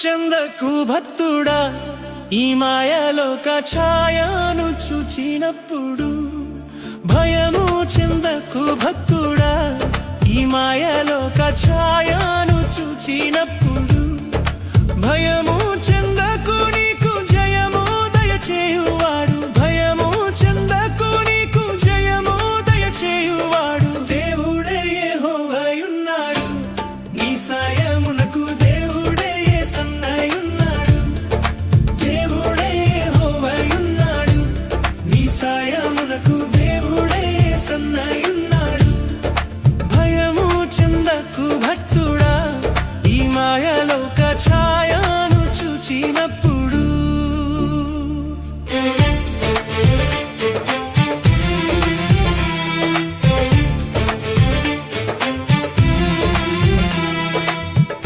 చెందకు భక్తుడా ఈ మాయలోక ఛాయను చూచినప్పుడు భయము చెందకు భక్తుడా ఈ మాయలోక ఛాయను చూచినప్పుడు భయము చెందకు నీకు జయము దయచేయువాడు భయము చెందకు నీకు జయము దయచేయువాడు దేవుడే యెహోవాయున్నాడు నీ సాయమునకు దేవుడే యేసన్నయున్నాడు దేవుడే యెహోవాయున్నాడు నీ సాయమునకు దేవుడే యేసన్నయున్నాడు